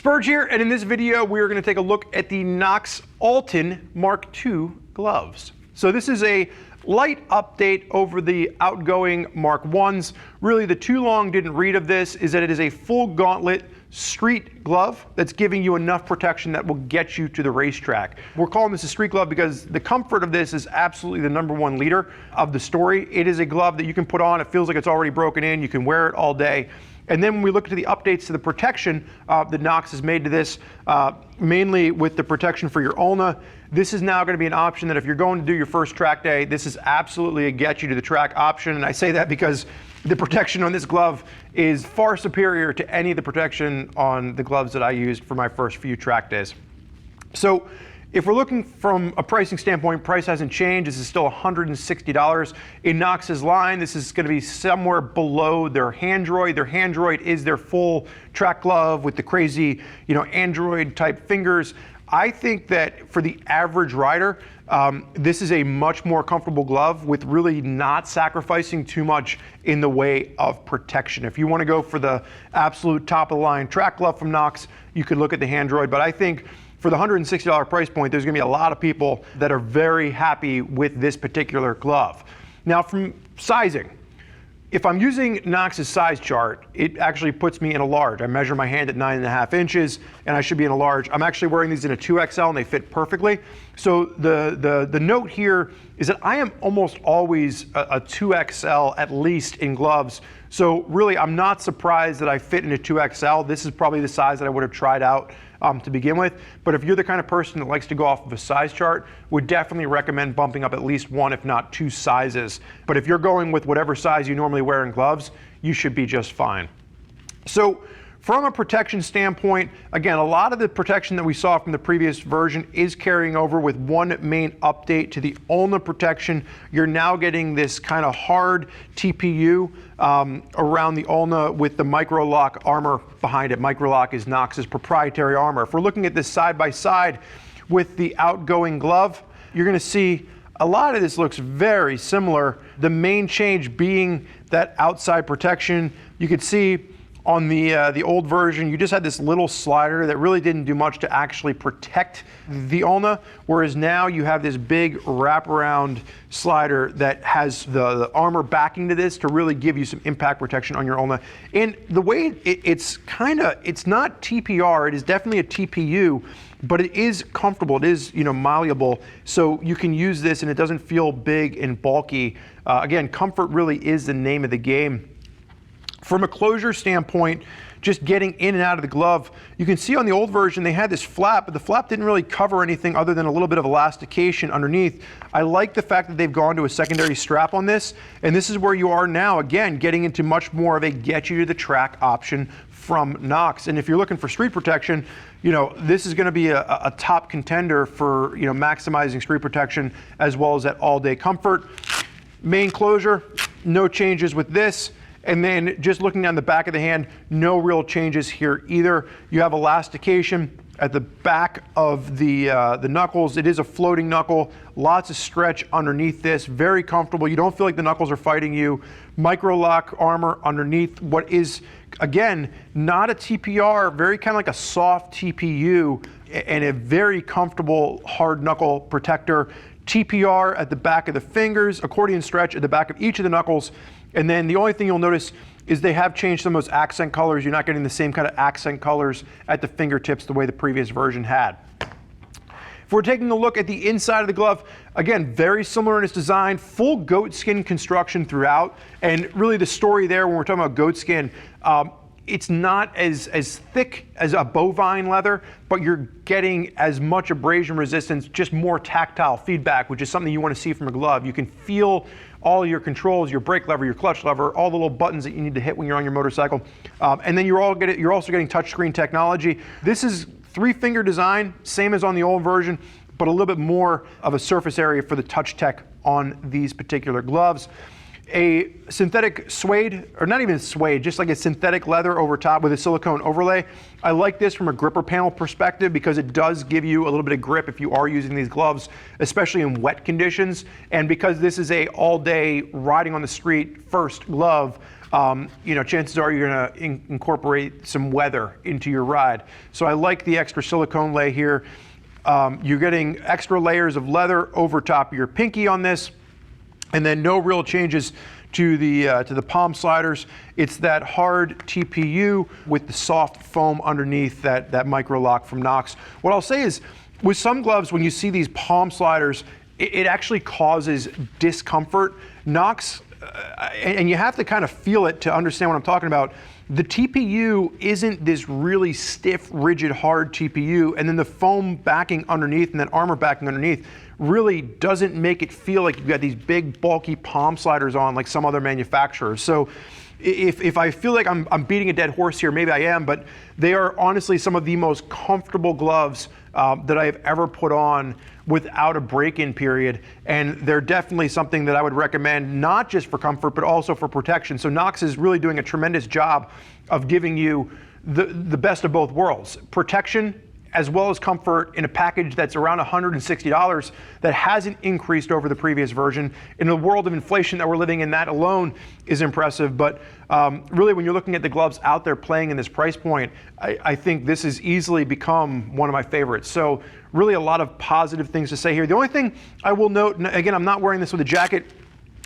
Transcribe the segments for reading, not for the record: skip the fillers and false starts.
Spurge here, and in this video we're going to take a look at the Knox Oulton Mk2 Gloves. So this is a light update over the outgoing Mark 1s. Really, the too long didn't read of this is that it is a full gauntlet street glove that's giving you enough protection that will get you to the racetrack. We're calling this a street glove because the comfort of this is absolutely the #1 leader of the story. It is a glove that you can put on, it feels like it's already broken in, you can wear it all day. And then when we look at the updates to the protection that Knox has made to this, mainly with the protection for your ulna, this is now going to be an option that if you're going to do your first track day, this is absolutely a get you to the track option. And I say that because the protection on this glove is far superior to any of the protection on the gloves that I used for my first few track days. So if we're looking from a pricing standpoint, price hasn't changed. This is still $160. In Knox's line, this is going to be somewhere below their Handroid. Their Handroid is their full track glove with the crazy, Android type fingers. I think that for the average rider, this is a much more comfortable glove with really not sacrificing too much in the way of protection. If you want to go for the absolute top of the line track glove from Knox, you could look at the Handroid, but I think for the $160 price point, there's going to be a lot of people that are very happy with this particular glove. Now, from sizing, if I'm using Knox's size chart, it actually puts me in a large. I measure my hand at 9.5 inches, and I should be in a large. I'm actually wearing these in a 2XL, and they fit perfectly. So the note here is that I am almost always a 2XL, at least in gloves. So really, I'm not surprised that I fit in a 2XL. This is probably the size that I would have tried out to begin with. But if you're the kind of person that likes to go off of a size chart, would definitely recommend bumping up at least 1, if not 2 sizes. But if you're going with whatever size you normally wear in gloves, you should be just fine. So from a protection standpoint, again, a lot of the protection that we saw from the previous version is carrying over with one main update to the ulna protection. You're now getting this kind of hard TPU around the ulna with the Micro-Lock armor behind it. Micro-Lock is Knox's proprietary armor. If we're looking at this side by side with the outgoing glove, you're going to see a lot of this looks very similar. The main change being that outside protection. You could see on the old version, you just had this little slider that really didn't do much to actually protect the ulna, whereas now you have this big wraparound slider that has the armor backing to this to really give you some impact protection on your ulna. And the way it's not TPR, it is definitely a TPU, but it is comfortable, it is malleable, so you can use this and it doesn't feel big and bulky. Again, comfort really is the name of the game. From a closure standpoint, just getting in and out of the glove, you can see on the old version they had this flap, but the flap didn't really cover anything other than a little bit of elastication underneath. I like the fact that they've gone to a secondary strap on this, and this is where you are now, again, getting into much more of a get you to the track option from Knox. And if you're looking for street protection, this is going to be a top contender for maximizing street protection as well as that all-day comfort. Main closure, no changes with this. And then just looking down the back of the hand, no real changes here either. You have elastication at the back of the knuckles. It is a floating knuckle, lots of stretch underneath this, very comfortable. You don't feel like the knuckles are fighting you. Micro-Lock armor underneath what is, again, not a TPR, very kind of like a soft TPU and a very comfortable hard knuckle protector. TPR at the back of the fingers, accordion stretch at the back of each of the knuckles. And then the only thing you'll notice is they have changed some of those accent colors. You're not getting the same kind of accent colors at the fingertips the way the previous version had. If we're taking a look at the inside of the glove, again, very similar in its design, full goat skin construction throughout. And really the story there when we're talking about goat skin, it's not as thick as a bovine leather, but you're getting as much abrasion resistance, just more tactile feedback, which is something you want to see from a glove. You can feel all your controls, your brake lever, your clutch lever, all the little buttons that you need to hit when you're on your motorcycle. And then you're also getting touchscreen technology. This is 3-finger design, same as on the old version, but a little bit more of a surface area for the touch tech on these particular gloves. a synthetic suede, or not even suede, just like a synthetic leather over top with a silicone overlay. I like this from a gripper panel perspective because it does give you a little bit of grip if you are using these gloves, especially in wet conditions. And because this is a all-day riding on the street first glove, chances are you're going to incorporate some weather into your ride. So I like the extra silicone lay here. You're getting extra layers of leather over top of your pinky on this. And then no real changes to the palm sliders. It's that hard TPU with the soft foam underneath that micro lock from Knox. What I'll say is, with some gloves, when you see these palm sliders, it actually causes discomfort. Knox, and you have to kind of feel it to understand what I'm talking about. The TPU isn't this really stiff, rigid, hard TPU, and then the foam backing underneath and that armor backing underneath really doesn't make it feel like you've got these big, bulky palm sliders on like some other manufacturers. So if I feel like I'm beating a dead horse here, maybe I am, but they are honestly some of the most comfortable gloves that I have ever put on without a break-in period, and they're definitely something that I would recommend, not just for comfort, but also for protection. So Knox is really doing a tremendous job of giving you the best of both worlds. Protection as well as comfort in a package that's around $160 that hasn't increased over the previous version. In the world of inflation that we're living in, that alone is impressive. But really, when you're looking at the gloves out there playing in this price point, I think this has easily become one of my favorites. So really a lot of positive things to say here. The only thing I will note, and again, I'm not wearing this with a jacket,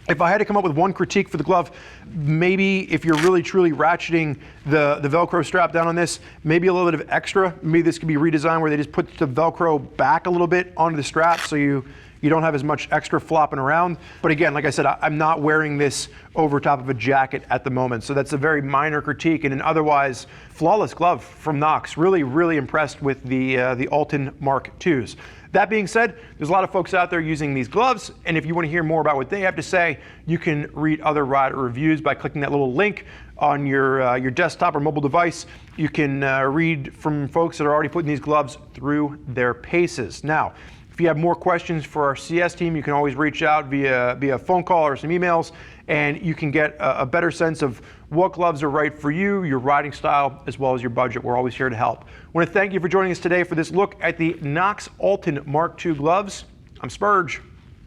if I had to come up with one critique for the glove, maybe if you're really truly ratcheting the Velcro strap down on this, maybe a little bit of extra. Maybe this could be redesigned where they just put the Velcro back a little bit onto the strap so you don't have as much extra flopping around. But again, like I said, I'm not wearing this over top of a jacket at the moment. So that's a very minor critique and an otherwise flawless glove from Knox. Really, really impressed with the Oulton Mk2s. That being said, there's a lot of folks out there using these gloves, and if you want to hear more about what they have to say, you can read other rider reviews by clicking that little link on your desktop or mobile device. You can read from folks that are already putting these gloves through their paces. Now, if you have more questions for our CS team, you can always reach out via phone call or some emails, and you can get a better sense of what gloves are right for you, your riding style, as well as your budget. We're always here to help. I want to thank you for joining us today for this look at the Knox Oulton Mk2 gloves. I'm Spurge.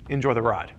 Enjoy the ride.